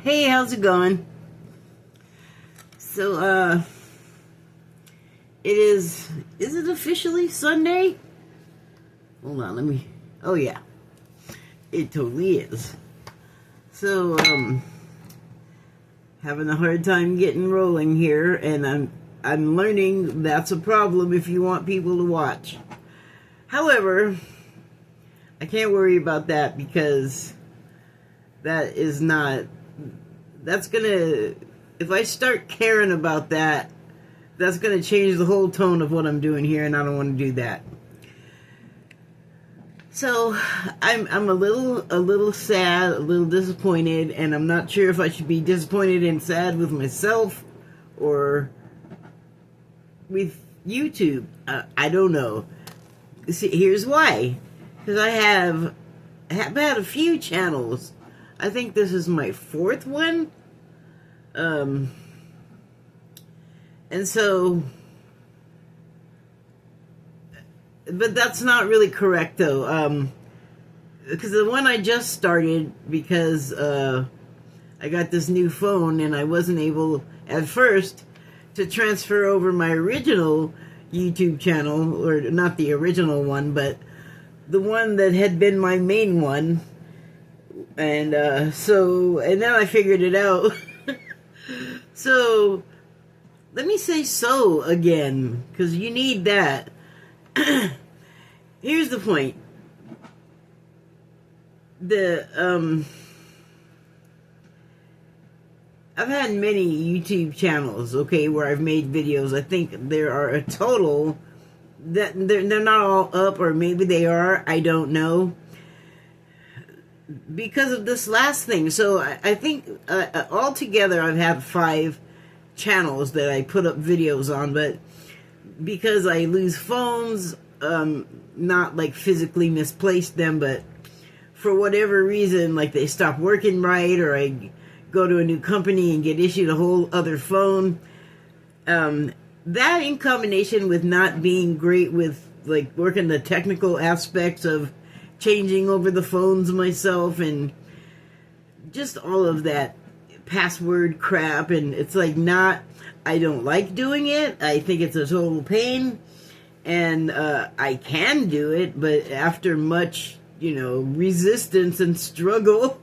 Hey, how's it going? So, is it officially Sunday? Hold on, oh yeah, it totally is. So, having a hard time getting rolling here, and I'm learning that's a problem if you want people to watch. However, I can't worry about that because that's gonna, if I start caring about that, that's gonna change the whole tone of what I'm doing here, and I don't want to do that. So I'm a little sad, a little disappointed, and I'm not sure if I should be disappointed and sad with myself or with YouTube. I don't know. See, here's why. Because I have had a few channels. I think this is my fourth one. And so, but that's not really correct though. Because the one I just started, because I got this new phone and I wasn't able at first to transfer over my original YouTube channel, or not the original one, but the one that had been my main one. And and then I figured it out. So, let me say so again, because you need that. Here's the point. I've had many YouTube channels, okay, where I've made videos. I think there are a total, that they're not all up, or maybe they are, I don't know, because of this last thing. So I think altogether I've had 5 channels that I put up videos on, but because I lose phones, not like physically misplaced them, but for whatever reason, like they stop working right, or I go to a new company and get issued a whole other phone. That in combination with not being great with like working the technical aspects of changing over the phones myself, and just all of that password crap, and it's like I don't like doing it. I think it's a total pain, and I can do it, but after much, resistance and struggle,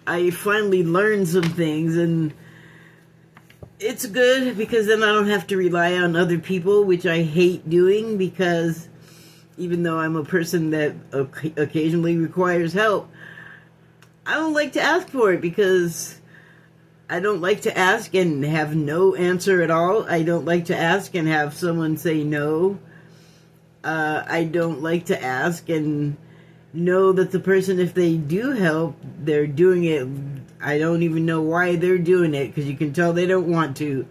I finally learned some things, and it's good because then I don't have to rely on other people, which I hate doing, because even though I'm a person that occasionally requires help, I don't like to ask for it, because I don't like to ask and have no answer at all. I don't like to ask and have someone say no. I don't like to ask and know that the person, if they do help, they're doing it. I don't even know why they're doing it, because you can tell they don't want to.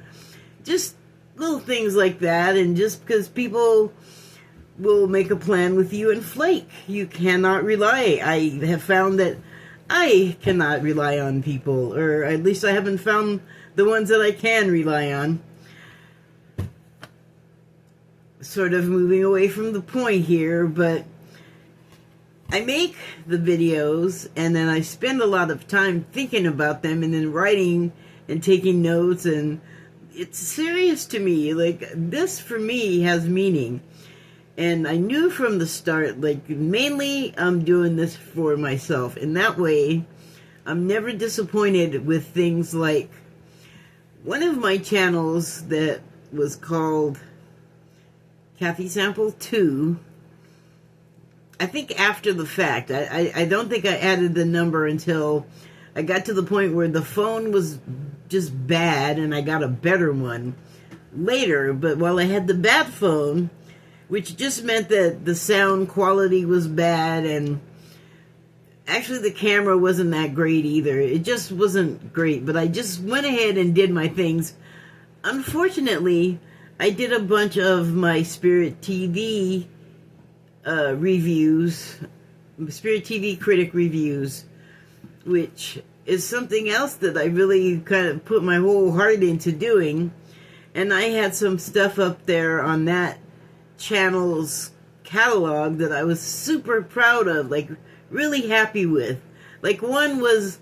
Just little things like that, and just because people will make a plan with you and flake. You cannot rely. I have found that I cannot rely on people, or at least I haven't found the ones that I can rely on. Sort of moving away from the point here, but I make the videos and then I spend a lot of time thinking about them and then writing and taking notes, and it's serious to me. Like, this for me has meaning. And I knew from the start, like, mainly I'm doing this for myself. And that way, I'm never disappointed with things like one of my channels that was called Kathy Sample 2. I think after the fact. I don't think I added the number until I got to the point where the phone was just bad and I got a better one later. But while I had the bad phone, which just meant that the sound quality was bad, and actually the camera wasn't that great either. It just wasn't great, but I just went ahead and did my things. Unfortunately, I did a bunch of my Spirit TV reviews, Spirit TV critic reviews, which is something else that I really kind of put my whole heart into doing. And I had some stuff up there on that channel's catalog that I was super proud of, like really happy with. Like, one was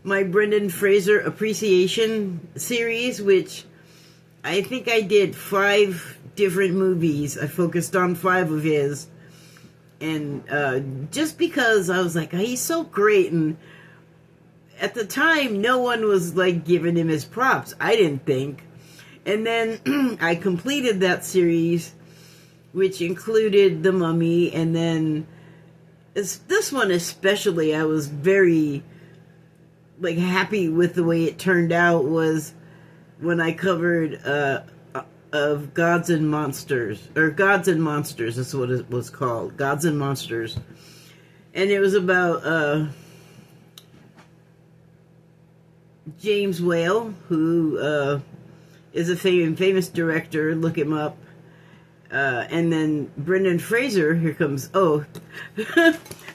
my Brendan Fraser appreciation series, which I think I did 5 different movies. I focused on 5 of his. And just because I was like, he's so great. And at the time, no one was like giving him his props. I didn't think. And then I completed that series, which included The Mummy. And then this one especially, I was very like happy with the way it turned out, was when I covered of Gods and Monsters, or Gods and Monsters is what it was called, Gods and Monsters. And it was about James Whale, who is a famous director. Look him up. And then Brendan Fraser, here comes,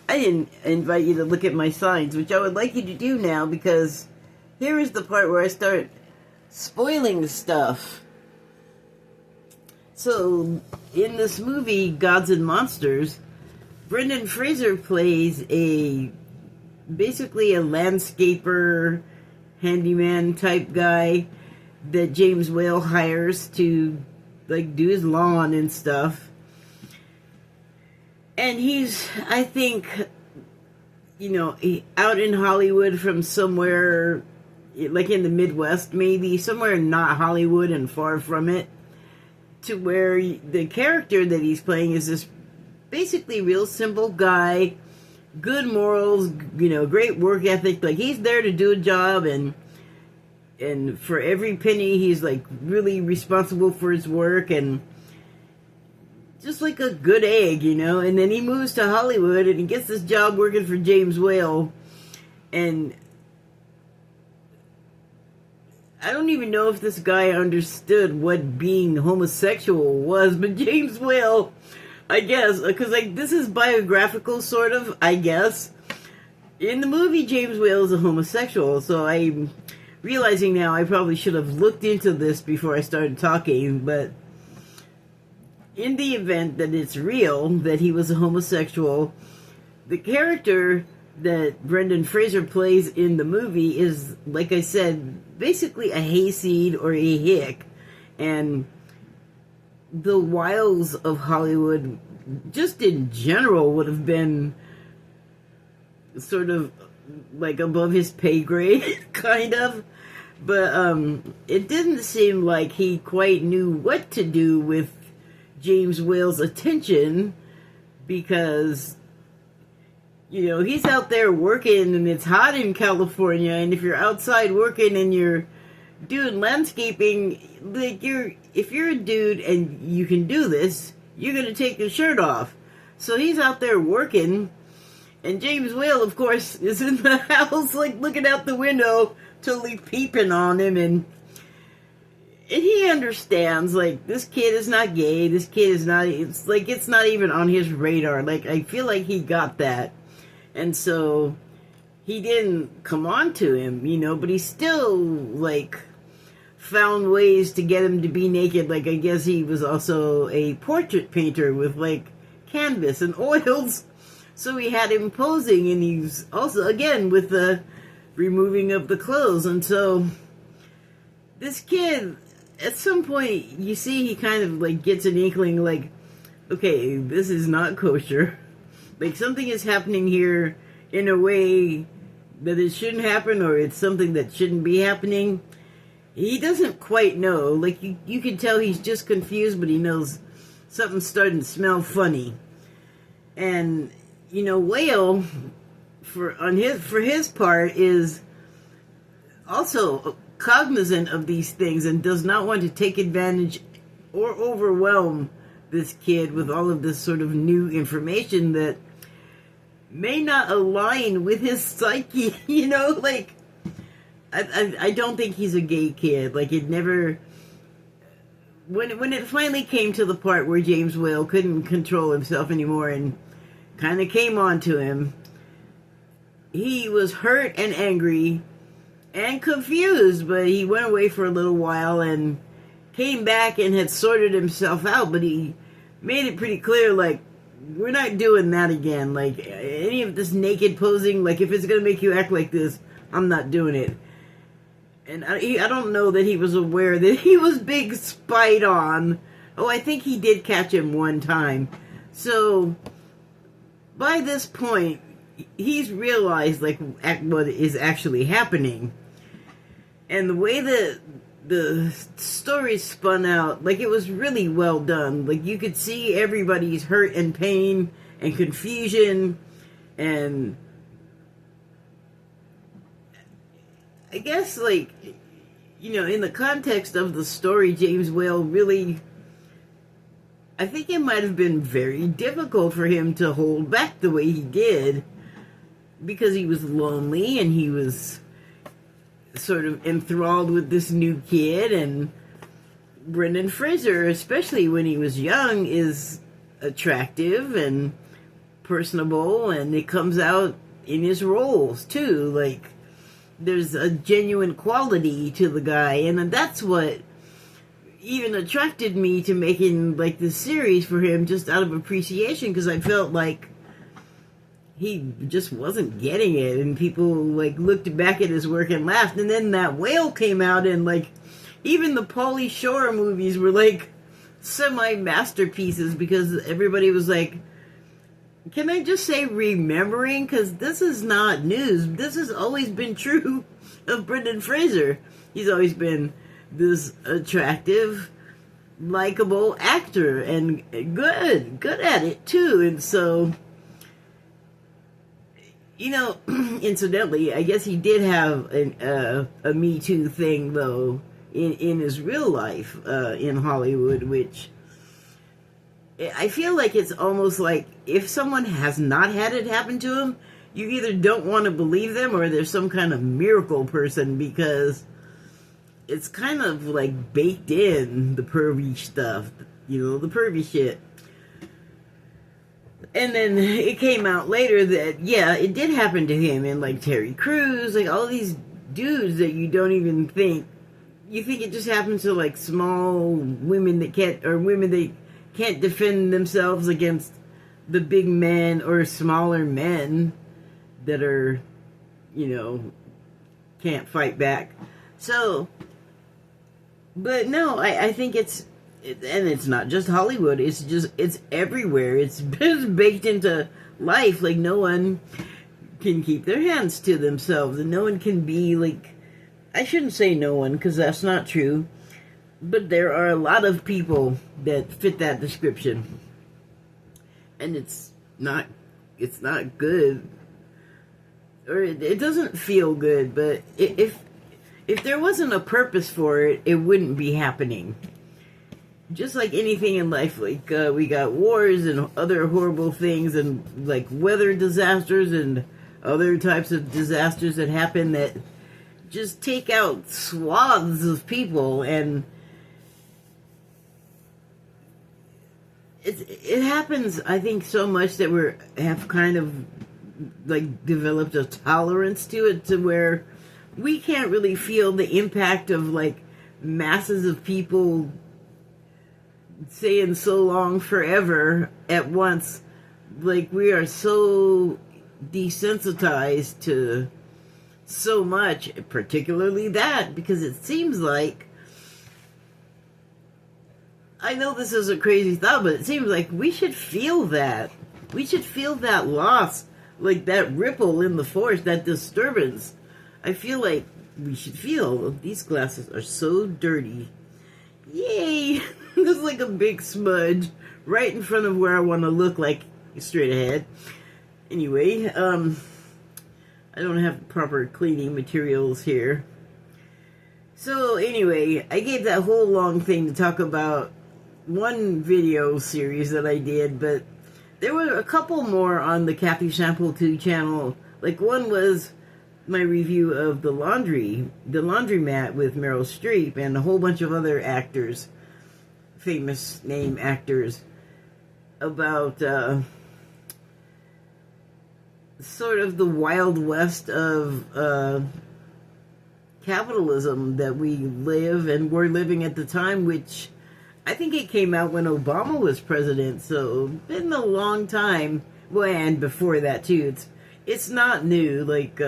I didn't invite you to look at my signs, which I would like you to do now, because here is the part where I start spoiling stuff. So, in this movie, Gods and Monsters, Brendan Fraser plays basically a landscaper, handyman type guy that James Whale hires to like do his lawn and stuff. And he's, I think, out in Hollywood from somewhere, like in the Midwest, maybe, somewhere not Hollywood and far from it, to where the character that he's playing is this basically real simple guy, good morals, great work ethic. Like, he's there to do a job, and for every penny, he's like really responsible for his work, and just like a good egg, and then he moves to Hollywood and he gets this job working for James Whale, and I don't even know if this guy understood what being homosexual was, but James Whale, I guess, because this is biographical sort of, I guess. In the movie, James Whale is a homosexual, so I'm realizing now I probably should have looked into this before I started talking, but in the event that it's real, that he was a homosexual, the character that Brendan Fraser plays in the movie is, like I said, basically a hayseed or a hick. And the wiles of Hollywood, just in general, would have been sort of like above his pay grade, kind of. But it didn't seem like he quite knew what to do with James Whale's attention, because he's out there working and it's hot in California, and if you're outside working and you're doing landscaping, like if you're a dude and you can do this, you're gonna take your shirt off. So he's out there working, and James Whale, of course, is in the house like looking out the window, totally peeping on him, and he understands, like, this kid is not gay, this kid is not, it's not even on his radar. Like, I feel like he got that. And so, he didn't come on to him, but he still, like, found ways to get him to be naked. Like, I guess he was also a portrait painter with, like, canvas and oils. So he had him posing, and he's also, again, with the removing of the clothes. And so, this kid, at some point, you see he kind of, like, gets an inkling, like, okay, this is not kosher. Like, something is happening here in a way that it shouldn't happen, or it's something that shouldn't be happening. He doesn't quite know. Like, you can tell he's just confused, but he knows something's starting to smell funny. And, Whale, for his part, is also cognizant of these things and does not want to take advantage or overwhelm this kid with all of this sort of new information that may not align with his psyche, like, I don't think he's a gay kid. Like, it never, when it finally came to the part where James Whale couldn't control himself anymore and kind of came on to him, he was hurt and angry and confused, but he went away for a little while and came back and had sorted himself out, but he made it pretty clear, like, we're not doing that again. Like, any of this naked posing, like, if it's going to make you act like this, I'm not doing it. And I don't know that he was aware that he was being spied on. Oh, I think he did catch him one time. So, by this point, he's realized, like, what is actually happening. And the way that the story spun out, like, it was really well done. Like, you could see everybody's hurt and pain and confusion, and I guess, like, in the context of the story, James Whale really, I think it might have been very difficult for him to hold back the way he did, because he was lonely and he was sort of enthralled with this new kid. And Brendan Fraser, especially when he was young, is attractive and personable, and it comes out in his roles too. Like, there's a genuine quality to the guy, and that's what even attracted me to making, like, this series for him, just out of appreciation, because I felt like he just wasn't getting it, and people, like, looked back at his work and laughed. And then that Whale came out, and, like, even the Pauly Shore movies were, like, semi-masterpieces, because everybody was like, can I just say remembering? Because this is not news. This has always been true of Brendan Fraser. He's always been this attractive, likable actor, and good at it too. And so, incidentally, I guess he did have a Me Too thing, though, in his real life in Hollywood, which I feel like it's almost like if someone has not had it happen to them, you either don't want to believe them or they're some kind of miracle person, because it's kind of like baked in, the pervy stuff, the pervy shit. And then it came out later that, yeah, it did happen to him, and like Terry Crews, like all these dudes that you don't even think, you think it just happens to like small women that can't defend themselves against the big men or smaller men that are, can't fight back. So, but no, I think and it's not just Hollywood, it's everywhere. It's baked into life. Like, no one can keep their hands to themselves, and no one can be like, I shouldn't say no one, because that's not true, but there are a lot of people that fit that description, and it's not good, or it doesn't feel good. But if there wasn't a purpose for it, it wouldn't be happening. Just like anything in life, like we got wars and other horrible things, and like weather disasters and other types of disasters that happen that just take out swaths of people, and it happens, I think, so much that have kind of like developed a tolerance to it, to where we can't really feel the impact of like masses of people saying so long forever at once. Like, we are so desensitized to so much, particularly that, because it seems like, I know this is a crazy thought, but it seems like we should feel that. We should feel that loss, like that ripple in the force, that disturbance. I feel like we should feel, these glasses are so dirty. Yay! There's like a big smudge right in front of where I want to look, like straight ahead. Anyway, I don't have proper cleaning materials here. So anyway, I gave that whole long thing to talk about one video series that I did, but there were a couple more on the Kathy Sample 2 channel. Like, one was my review of The Laundromat with Meryl Streep and a whole bunch of other actors, famous name actors, about sort of the Wild West of capitalism that we live and were living at the time, which I think it came out when Obama was president, so been a long time. Well, and before that too. It's not new. Like,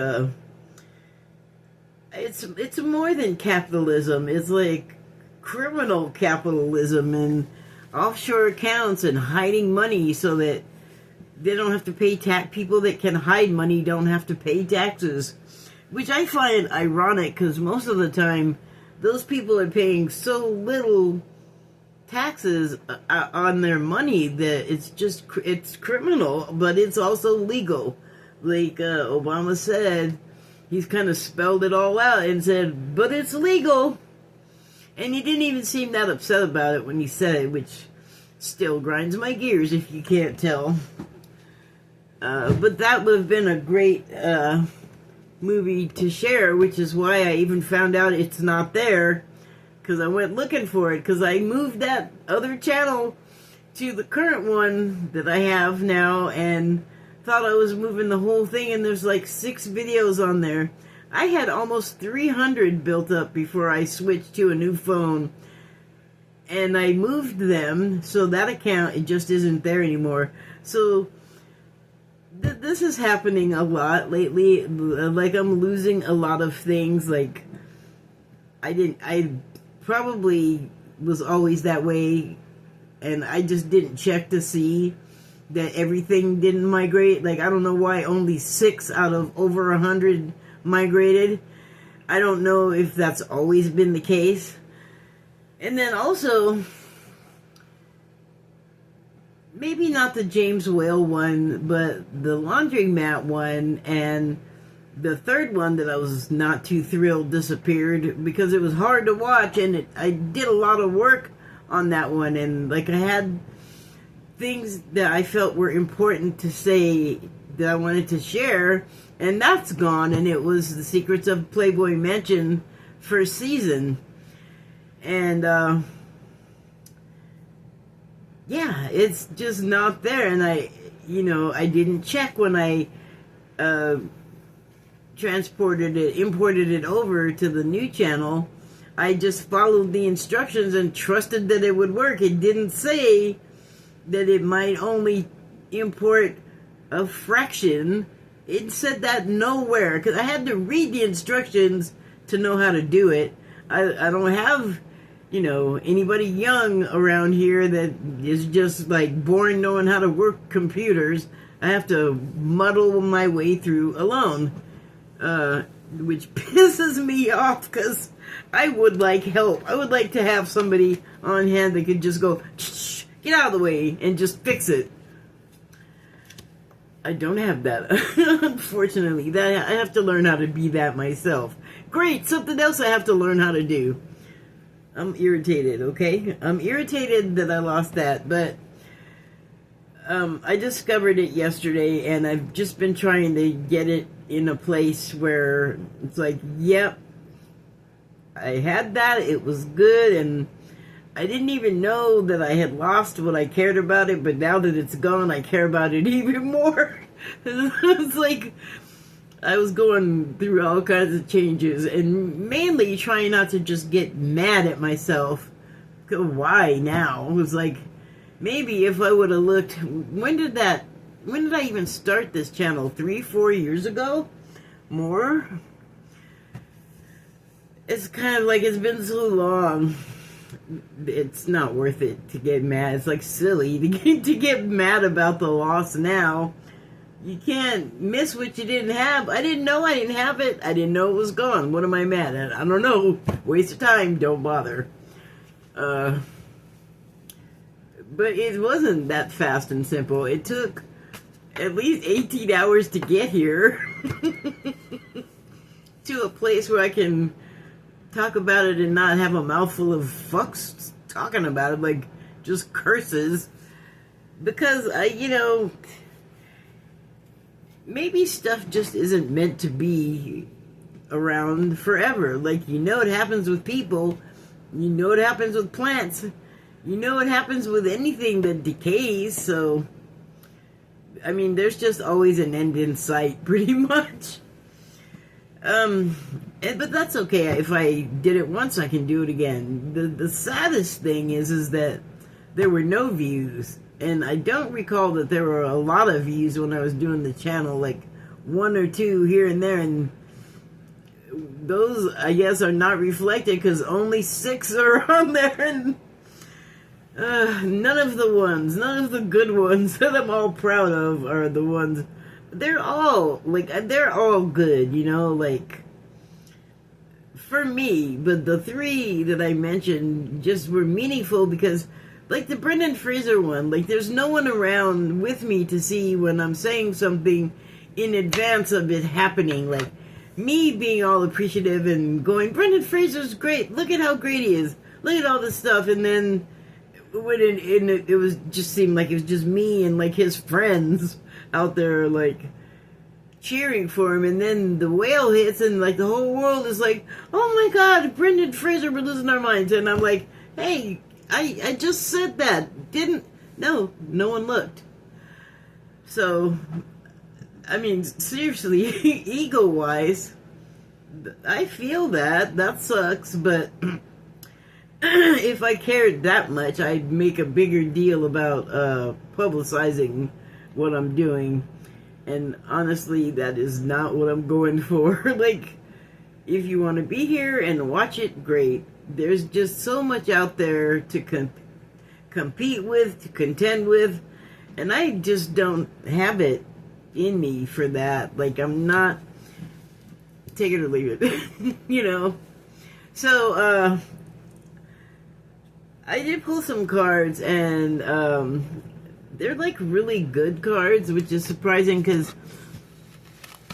it's more than capitalism. It's like criminal capitalism and offshore accounts and hiding money so that they don't have to pay tax. People that can hide money don't have to pay taxes, which I find ironic because most of the time those people are paying so little taxes on their money that it's criminal, but it's also legal. Like Obama said, he's kind of spelled it all out and said, but it's legal. And he didn't even seem that upset about it when he said it, which still grinds my gears if you can't tell. But that would have been a great movie to share, which is why I even found out it's not there. Because I went looking for it, because I moved that other channel to the current one that I have now, and thought I was moving the whole thing, and there's like 6 videos on there. I had almost 300 built up before I switched to a new phone, and I moved them, so that account, it just isn't there anymore. So this is happening a lot lately. Like, I'm losing a lot of things. Like, I probably was always that way, and I just didn't check to see that everything didn't migrate. Like, I don't know why only 6 out of over 100 migrated. I don't know if that's always been the case. And then also, maybe not the James Whale one, but the laundromat one, and the third one that I was not too thrilled disappeared because it was hard to watch, and I did a lot of work on that one, and like I had things that I felt were important to say that I wanted to share, and that's gone, and it was The Secrets of Playboy Mansion first season. And yeah, it's just not there, and I didn't check when I imported it over to the new channel. I just followed the instructions and trusted that it would work. It didn't say that it might only import a fraction. It said that nowhere, because I had to read the instructions to know how to do it. I don't have, anybody young around here that is just like born knowing how to work computers. I have to muddle my way through alone. Which pisses me off because I would like help. I would like to have somebody on hand that could just go, shh, get out of the way, and just fix it. I don't have that, unfortunately. I have to learn how to be that myself. Great, something else I have to learn how to do. I'm irritated, okay? I'm irritated that I lost that, but I discovered it yesterday, and I've just been trying to get it in a place where it's like, yep, I had that, it was good, and I didn't even know that I had lost what I cared about it, but now that it's gone, I care about it even more. It's like I was going through all kinds of changes, and mainly trying not to just get mad at myself. Why now? It was like, maybe if I would have looked, when did I even start this channel? 3-4 years ago? More? It's kind of like, it's been so long. It's not worth it to get mad. It's like silly to get mad about the loss now. You can't miss what you didn't have. I didn't know I didn't have it. I didn't know it was gone. What am I mad at? I don't know. Waste of time. Don't bother. But it wasn't that fast and simple. It took at least 18 hours to get here to a place where I can talk about it and not have a mouthful of fucks talking about it, like just curses. Because maybe stuff just isn't meant to be around forever. Like, it happens with people, it happens with plants, it happens with anything that decays. So I mean, there's just always an end in sight, pretty much. But that's okay. If I did it once, I can do it again. The saddest thing is that there were no views. And I don't recall that there were a lot of views when I was doing the channel, like 1 or 2 here and there. And those, I guess, are not reflected because only 6 are on there, and none of the good ones that I'm all proud of are the ones. They're all good, like, for me. But the 3 that I mentioned just were meaningful because, like the Brendan Fraser one, like there's no one around with me to see when I'm saying something in advance of it happening. Like me being all appreciative and going, Brendan Fraser's great. Look at how great he is. Look at all this stuff. And then when it was just seemed like it was just me and like his friends out there like cheering for him. And then the whale hits and like the whole world is like, oh my God, Brendan Fraser, we're losing our minds. And I'm like, hey, I just said that. No one looked. So, I mean, seriously, ego-wise, I feel that sucks, but if I cared that much, I'd make a bigger deal about publicizing what I'm doing, and honestly, that is not what I'm going for. Like, if you want to be here and watch it, great. There's just so much out there to compete with, to contend with, and I just don't have it in me for that. Like, I'm not, take it or leave it. So I did pull some cards, and they're like really good cards, which is surprising because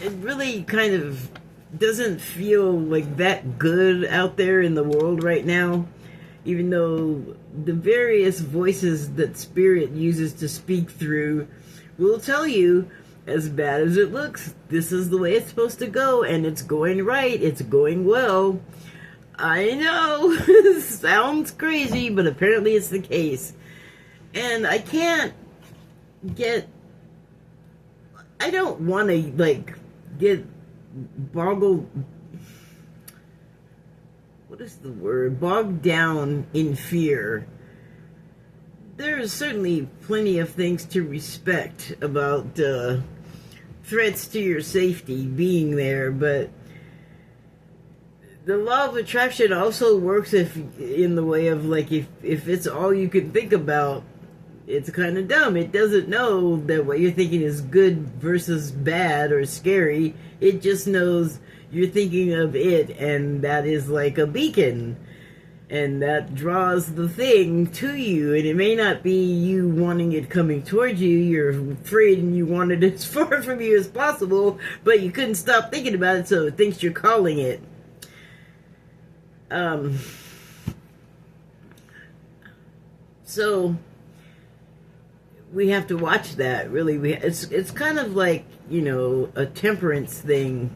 it really kind of doesn't feel like that good out there in the world right now, even though the various voices that Spirit uses to speak through will tell you, as bad as it looks, this is the way it's supposed to go, and it's going right, it's going well. I know, sounds crazy, but apparently it's the case. And I don't want to, like, get bogged down in fear. There's certainly plenty of things to respect about threats to your safety being there, but the law of attraction also works in the way of, like, if it's all you can think about, it's kind of dumb. It doesn't know that what you're thinking is good versus bad or scary. It just knows you're thinking of it, and that is like a beacon. And that draws the thing to you. And it may not be you wanting it coming towards you. You're afraid and you want it as far from you as possible, but you couldn't stop thinking about it, so it thinks you're calling it. So we have to watch that, really. It's kind of like, a temperance thing.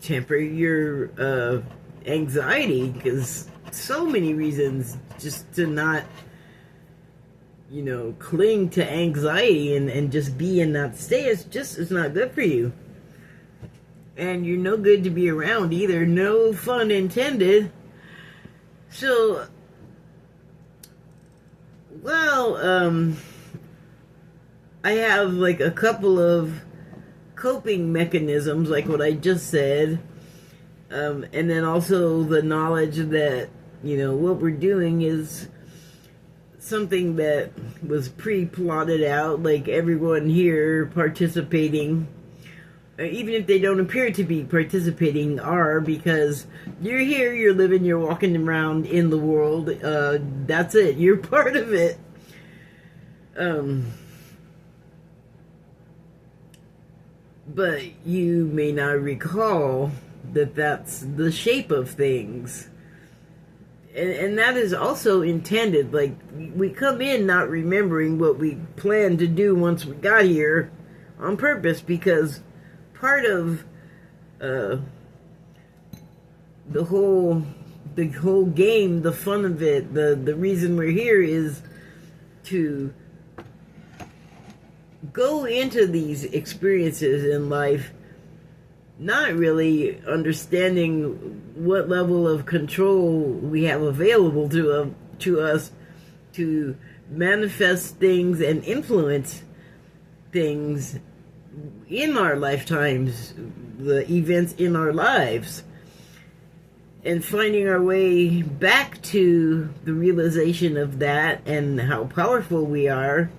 Temper your anxiety, because so many reasons just to not, cling to anxiety and just be in that state. It's not good for you. And you're no good to be around either. No fun intended. So, I have like a couple of coping mechanisms, like what I just said. And then also the knowledge that, what we're doing is something that was pre-plotted out, like everyone here participating, even if they don't appear to be participating, are, because you're here, you're living, you're walking around in the world. That's it. You're part of it. But you may not recall that that's the shape of things. And that is also intended. Like, we come in not remembering what we planned to do once we got here on purpose, because part of the whole game, the fun of it, the reason we're here is to go into these experiences in life not really understanding what level of control we have available to us to manifest things and influence things in our lifetimes, the events in our lives. and finding our way back to the realization of that and how powerful we are,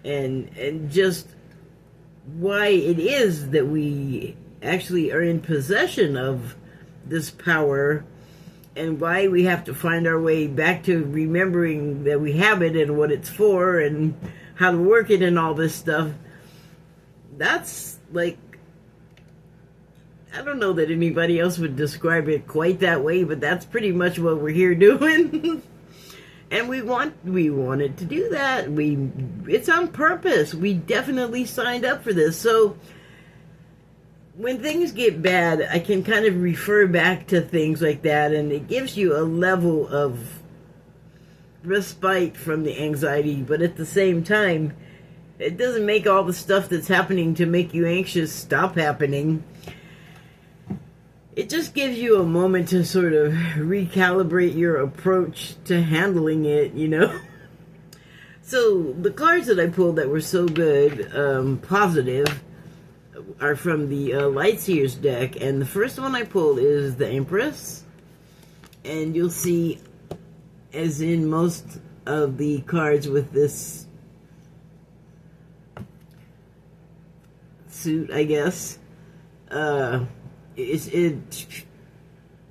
and just why it is that we actually are in possession of this power, and why we have to find our way back to remembering that we have it and what it's for and how to work it and all this stuff. That's like, I don't know that anybody else would describe it quite that way, but that's pretty much what we're here doing. And we wanted to do that. It's on purpose. We definitely signed up for this. So when things get bad, I can kind of refer back to things like that, and it gives you a level of respite from the anxiety, but at the same time, it doesn't make all the stuff that's happening to make you anxious stop happening. It just gives you a moment to sort of recalibrate your approach to handling it, you know? So the cards that I pulled that were so good, positive, are from the Lightseers deck. And the first one I pulled is the Empress. And you'll see, as in most of the cards with this suit, I guess, it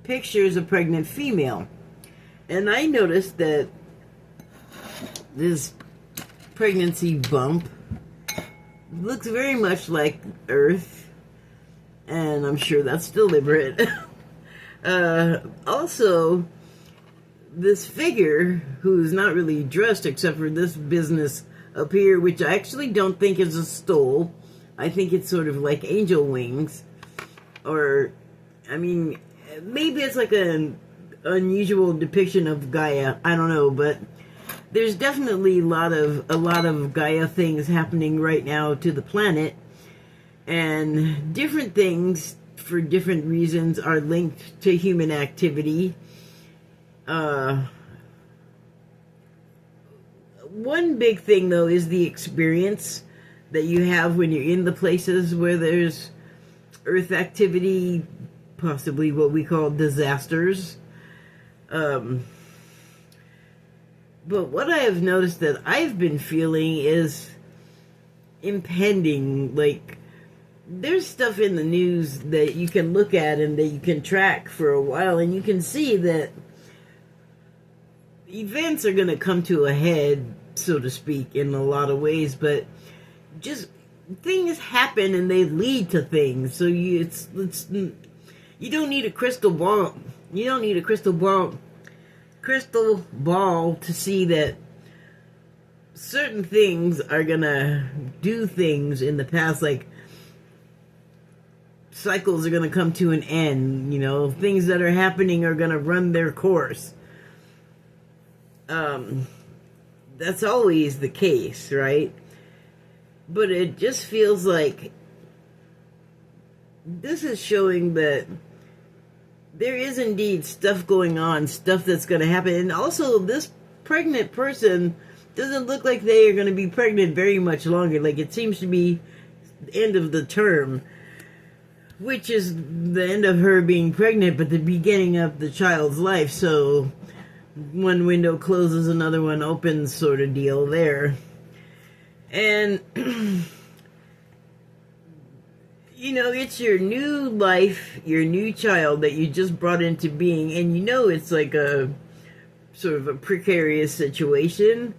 pictures a pregnant female. And I noticed that this pregnancy bump looks very much like Earth, and I'm sure that's deliberate. Also, this figure, who's not really dressed except for this business up here, which I actually don't think is a stole. I think it's sort of like angel wings. Or, I mean, maybe it's like an unusual depiction of Gaia. I don't know, but there's definitely a lot of Gaia things happening right now to the planet, and different things for different reasons are linked to human activity. One big thing, though, is the experience that you have when you're in the places where there's Earth activity, possibly what we call disasters. But what I have noticed that I've been feeling is impending. Like, there's stuff in the news that you can look at and that you can track for a while, and you can see that events are going to come to a head, so to speak, in a lot of ways, but just things happen and they lead to things. So you don't need a crystal ball. You don't need a crystal ball to see that certain things are gonna do things in the past, like cycles are gonna come to an end, you know, things that are happening are gonna run their course. That's always the case, right? But it just feels like this is showing that there is indeed stuff going on, stuff that's going to happen. And also, this pregnant person doesn't look like they are going to be pregnant very much longer. Like, it seems to be the end of the term, which is the end of her being pregnant, but the beginning of the child's life. So one window closes, another one opens, sort of deal there. And, you know, it's your new life, your new child that you just brought into being, and you know it's like a sort of a precarious situation,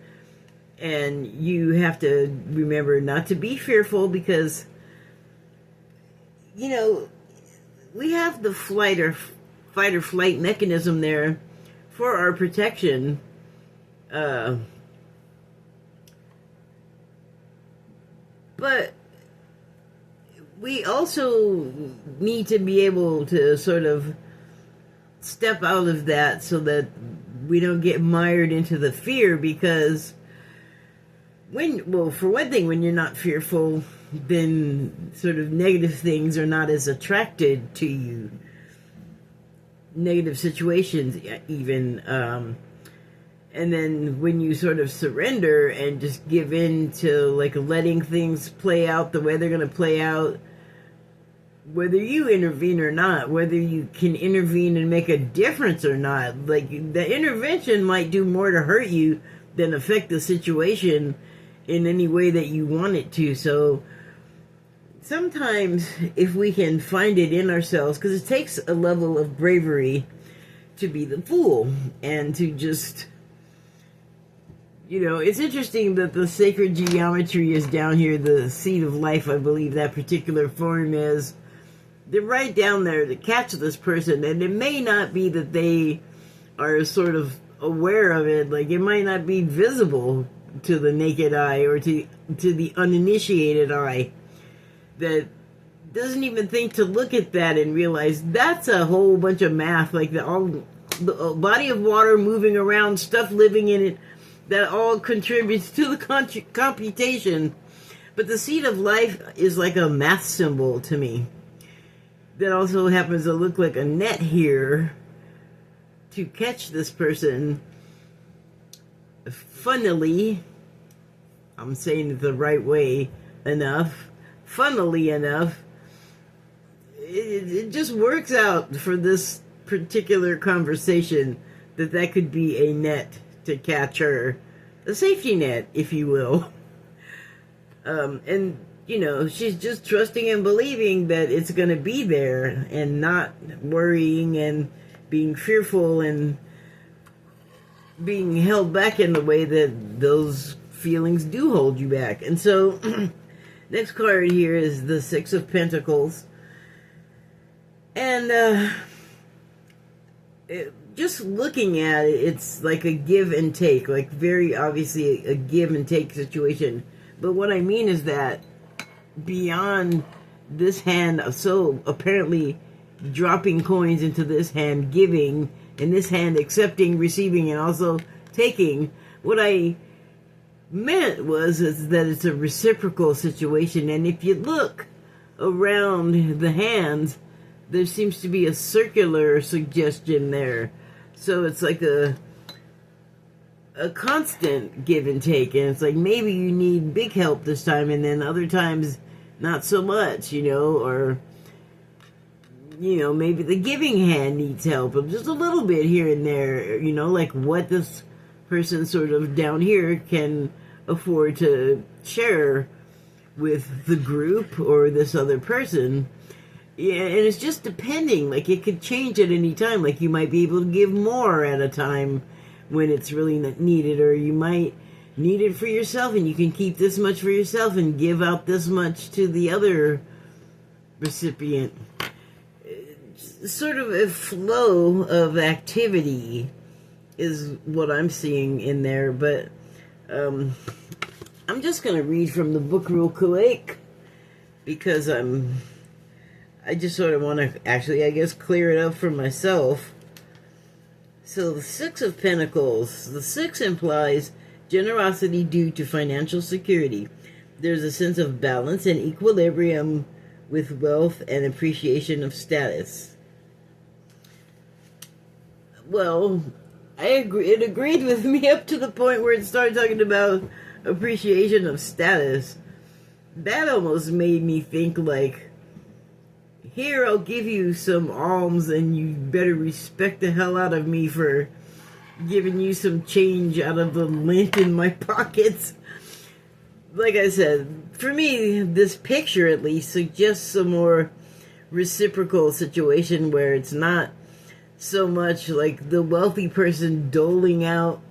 and you have to remember not to be fearful because, you know, we have the fight or flight mechanism there for our protection. But we also need to be able to sort of step out of that so that we don't get mired into the fear, because for one thing, when you're not fearful, then sort of negative things are not as attracted to you. Negative situations, even. And then when you sort of surrender and just give in to, like, letting things play out the way they're going to play out, whether you intervene or not, whether you can intervene and make a difference or not. Like, the intervention might do more to hurt you than affect the situation in any way that you want it to. So sometimes if we can find it in ourselves, because it takes a level of bravery to be the fool and to just, it's interesting that the sacred geometry is down here, the seed of life, I believe that particular form is. They're right down there to catch this person, and it may not be that they are sort of aware of it. Like, it might not be visible to the naked eye or to the uninitiated eye that doesn't even think to look at that and realize that's a whole bunch of math, like the body of water moving around, stuff living in it, that all contributes to the computation. But the seed of life is like a math symbol to me. That also happens to look like a net here to catch this person. Funnily, I'm saying it the right way enough, funnily enough, it just works out for this particular conversation that could be a net to catch her, a safety net, if you will. And she's just trusting and believing that it's going to be there and not worrying and being fearful and being held back in the way that those feelings do hold you back. And so, next card here is the Six of Pentacles. And just looking at it, it's like a give and take, like very obviously a give and take situation. But what I mean is that beyond this hand, so apparently dropping coins into this hand, giving, and this hand accepting, receiving, and also taking, what I meant is that it's a reciprocal situation. And if you look around the hands, there seems to be a circular suggestion there. So it's like a constant give and take, and it's like maybe you need big help this time, and then other times not so much, or maybe the giving hand needs help, just a little bit here and there, like what this person sort of down here can afford to share with the group or this other person. Yeah, and it's just depending, like it could change at any time, like you might be able to give more at a time when it's really needed, or you might need it for yourself and you can keep this much for yourself and give out this much to the other recipient. Sort of a flow of activity is what I'm seeing in there, but I'm just going to read from the book real quick because I just sort of want to actually, I guess, clear it up for myself. So the Six of Pentacles. The Six implies generosity due to financial security. There's a sense of balance and equilibrium with wealth and appreciation of status. Well, I agree. It agreed with me up to the point where it started talking about appreciation of status. That almost made me think like, here, I'll give you some alms and you better respect the hell out of me for giving you some change out of the lint in my pockets. Like I said, for me, this picture at least suggests a more reciprocal situation where it's not so much like the wealthy person doling out,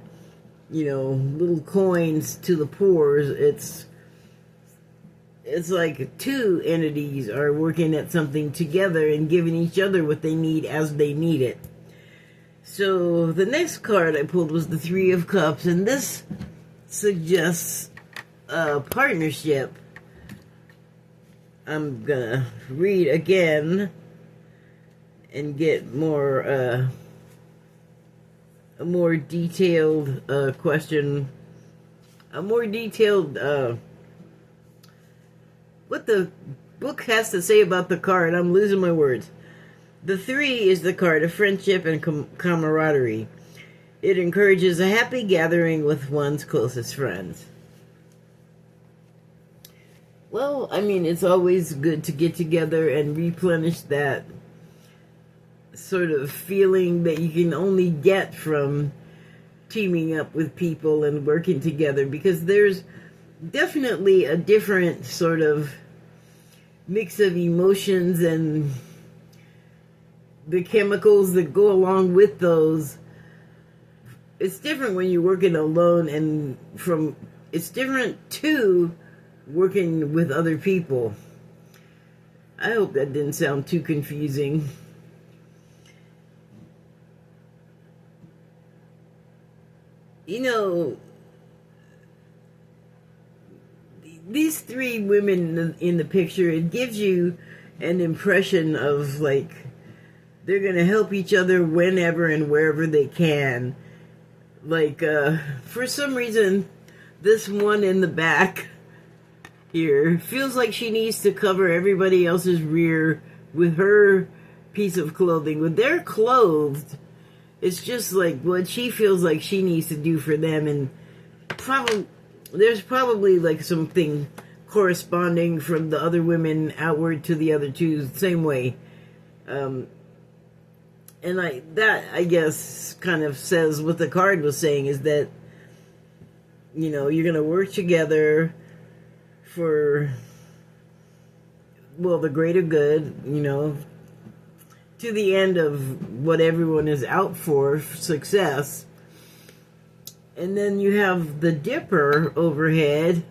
little coins to the poor. It's like two entities are working at something together and giving each other what they need as they need it. So the next card I pulled was the Three of Cups, and this suggests a partnership. I'm gonna read again and get a more detailed question, a more detailed what the book has to say about the card. I'm losing my words. The Three is the card of friendship and camaraderie. It encourages a happy gathering with one's closest friends. Well, I mean, it's always good to get together and replenish that sort of feeling that you can only get from teaming up with people and working together, because there's definitely a different sort of mix of emotions and the chemicals that go along with those. It's different when you're working alone, and it's different too working with other people. I hope that didn't sound too confusing. You know, these three women in the picture, it gives you an impression of like they're going to help each other whenever and wherever they can. Like, for some reason, this one in the back here feels like she needs to cover everybody else's rear with her piece of clothing. When they're clothed, it's just like what she feels like she needs to do for them, and there's probably like something corresponding from the other women outward to the other two, same way. And I guess kind of says what the card was saying, is that, you know, you're going to work together for, well, the greater good, you know, to the end of what everyone is out for, success. And then you have the dipper overhead,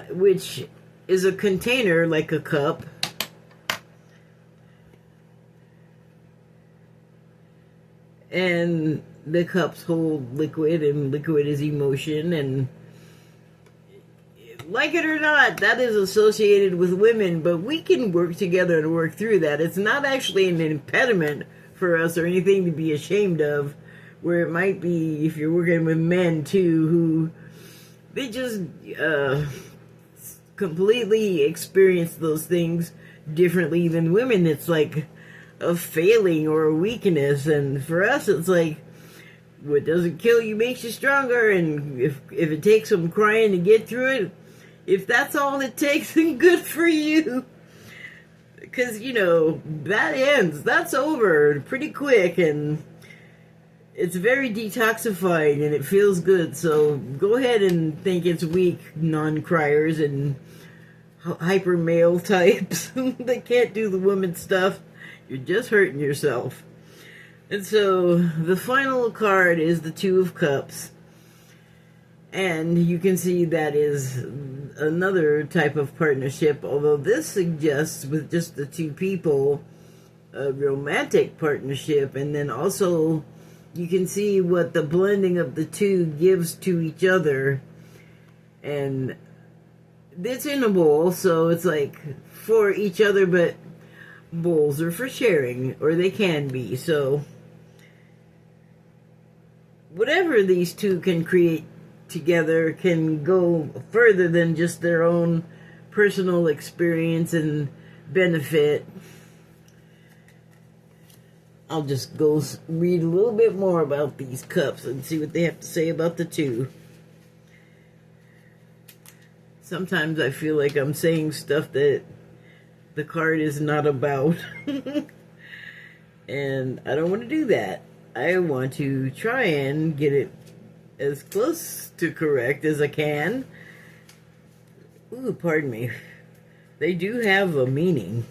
which is a container like a cup. And the cups hold liquid, and liquid is emotion, and like it or not, that is associated with women, but we can work together and work through that. It's not actually an impediment for us or anything to be ashamed of, where it might be if you're working with men too, who they just completely experience those things differently than women. It's like a failing or a weakness, and for us it's like what doesn't kill you makes you stronger, and if it takes some crying to get through it, if that's all it takes, then good for you, because you know that's over pretty quick, and it's very detoxifying and it feels good. So go ahead and think it's weak non-criers and hyper male types that can't do the woman stuff. You're just hurting yourself. And so the final card is the Two of Cups. And you can see that is another type of partnership, although this suggests with just the two people a romantic partnership. And then also you can see what the blending of the two gives to each other. And it's in a bowl, so it's like for each other, but bowls are for sharing, or they can be. So whatever these two can create together can go further than just their own personal experience and benefit. I'll just go read a little bit more about these cups and see what they have to say about the two. Sometimes I feel like I'm saying stuff that the card is not about. And I don't want to do that. I want to try and get it as close to correct as I can. Ooh, pardon me. They do have a meaning.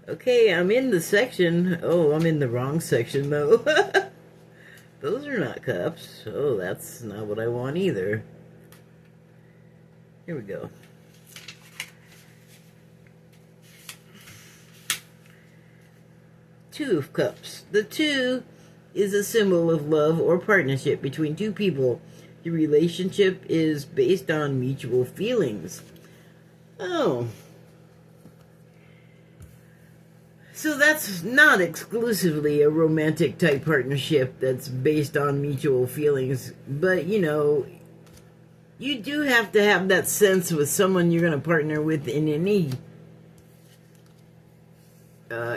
Okay, I'm in the section. Oh, I'm in the wrong section though. Those are not cups. Oh, that's not what I want either. Here we go. Two of Cups. The two is a symbol of love or partnership between two people. The relationship is based on mutual feelings. Oh. So that's not exclusively a romantic type partnership that's based on mutual feelings. But, you know, you do have to have that sense with someone you're going to partner with in any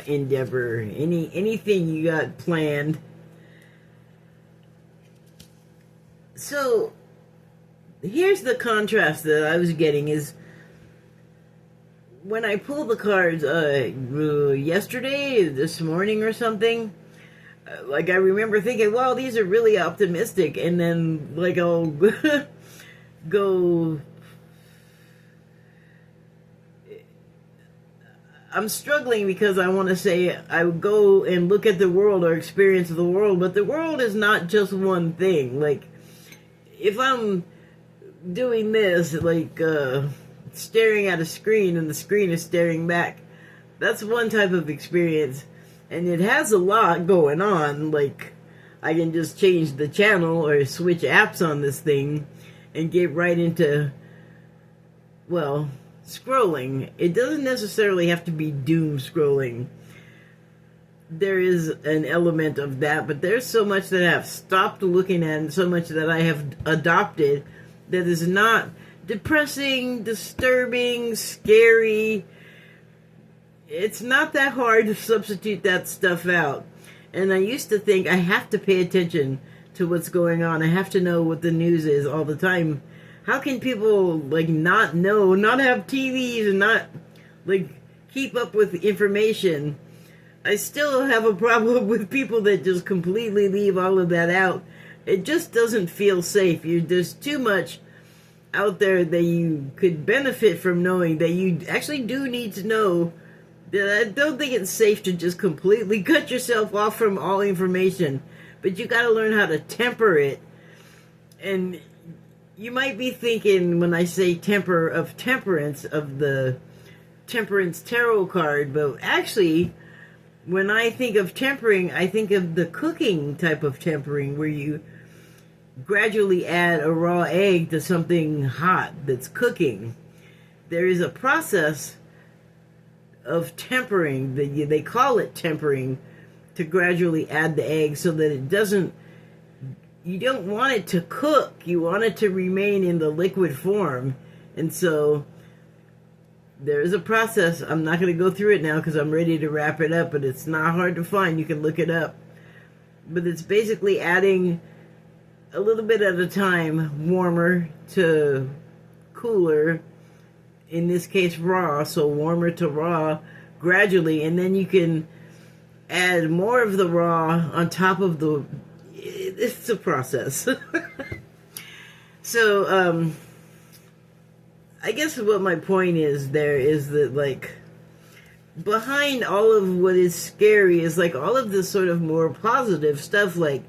endeavor, anything you got planned. So here's the contrast that I was getting is when I pulled the cards yesterday, this morning or something. Like I remember thinking, "Wow, these are really optimistic," and then like I'll go. I'm struggling because I want to say I would go and look at the world or experience the world, but the world is not just one thing. Like if I'm doing this, like staring at a screen and the screen is staring back, that's one type of experience, and it has a lot going on. Like I can just change the channel or switch apps on this thing and get right into, well, scrolling. It doesn't necessarily have to be doom scrolling. There is an element of that, but there's so much that I've stopped looking at and so much that I have adopted that is not depressing, disturbing, scary. It's not that hard to substitute that stuff out. And I used to think I have to pay attention to what's going on. I have to know what the news is all the time. How can people, like, not know, not have TVs and not, like, keep up with information? I still have a problem with people that just completely leave all of that out. It just doesn't feel safe. There's too much out there that you could benefit from knowing that you actually do need to know. That I don't think it's safe to just completely cut yourself off from all information. But you got to learn how to temper it. And you might be thinking, when I say temper, of temperance, of the temperance tarot card, but actually, when I think of tempering, I think of the cooking type of tempering, where you gradually add a raw egg to something hot that's cooking. There is a process of tempering, they call it tempering, to gradually add the egg so that it doesn't, you don't want it to cook, you want it to remain in the liquid form. And so there is a process. I'm not going to go through it now because I'm ready to wrap it up, but it's not hard to find. You can look it up. But it's basically adding a little bit at a time, warmer to cooler, in this case raw, so warmer to raw gradually, and then you can add more of the raw on top of the, it's a process. So I guess what my point is there is that, like, behind all of what is scary is like all of this sort of more positive stuff, like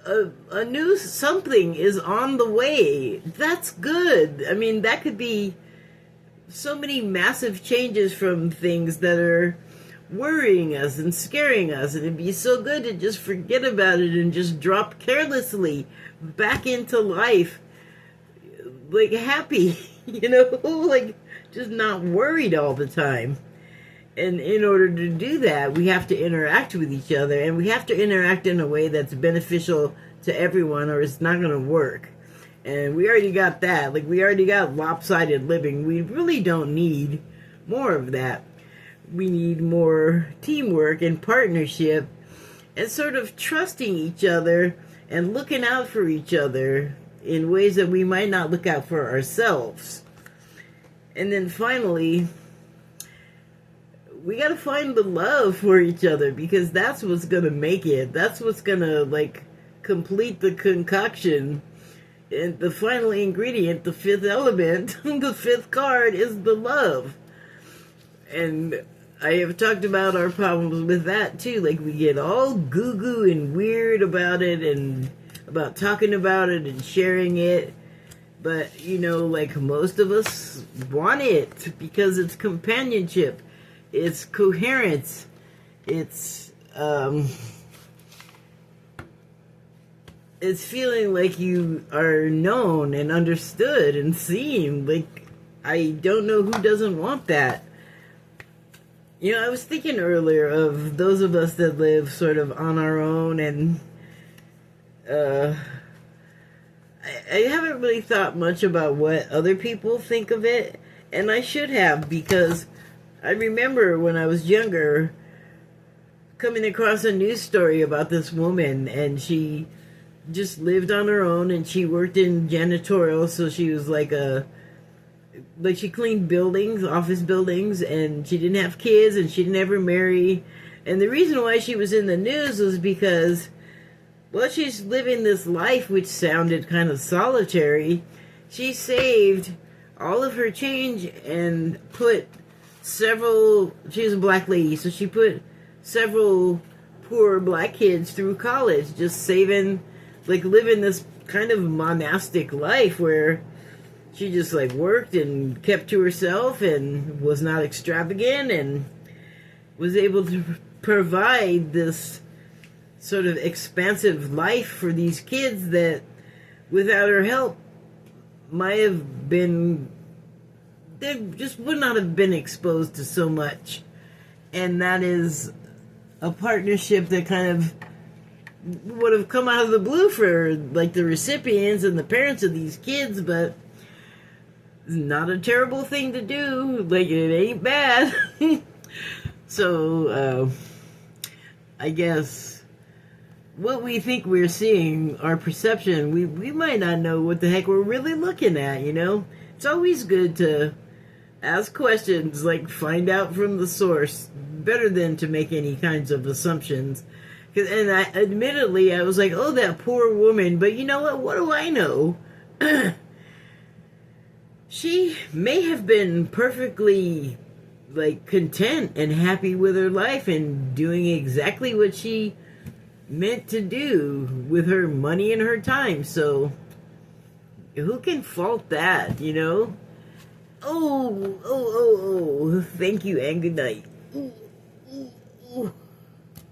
a new something is on the way. That's good. I mean, that could be so many massive changes from things that are worrying us and scaring us, and it'd be so good to just forget about it and just drop carelessly back into life, like happy, you know, like just not worried all the time. And in order to do that, we have to interact with each other, and we have to interact in a way that's beneficial to everyone, or it's not going to work. And we already got that. Like, we already got lopsided living. We really don't need more of that. We need more teamwork and partnership and sort of trusting each other and looking out for each other in ways that we might not look out for ourselves. And then finally, we got to find the love for each other, because that's what's going to make it. That's what's going to, like, complete the concoction. And the final ingredient, the fifth element, the fifth card, is the love. And I have talked about our problems with that too. Like, we get all goo-goo and weird about it, and about talking about it and sharing it. But, you know, like, most of us want it because it's companionship. It's coherence. It's feeling like you are known and understood and seen. Like, I don't know who doesn't want that. You know, I was thinking earlier of those of us that live sort of on our own, and I haven't really thought much about what other people think of it, and I should have, because I remember when I was younger coming across a news story about this woman, and she just lived on her own, and she worked in janitorial, so she was like she cleaned buildings, office buildings, and she didn't have kids, and she didn't ever marry. And the reason why she was in the news was because, well, she's living this life which sounded kind of solitary. She saved all of her change and put she was a black lady, so she put several poor black kids through college, just saving, like living this kind of monastic life where she just like worked and kept to herself and was not extravagant and was able to provide this sort of expansive life for these kids that without her help might have been, they just would not have been exposed to so much. And that is a partnership that kind of would have come out of the blue for like the recipients and the parents of these kids, but it's not a terrible thing to do. Like, it ain't bad. So I guess what we think we're seeing, our perception, we might not know what the heck we're really looking at, you know? It's always good to ask questions, like find out from the source, better than to make any kinds of assumptions. And admittedly, I was like, oh, that poor woman, but you know what do I know? She may have been perfectly, like, content and happy with her life and doing exactly what she meant to do with her money and her time. So, who can fault that, you know? Oh, thank you and good night.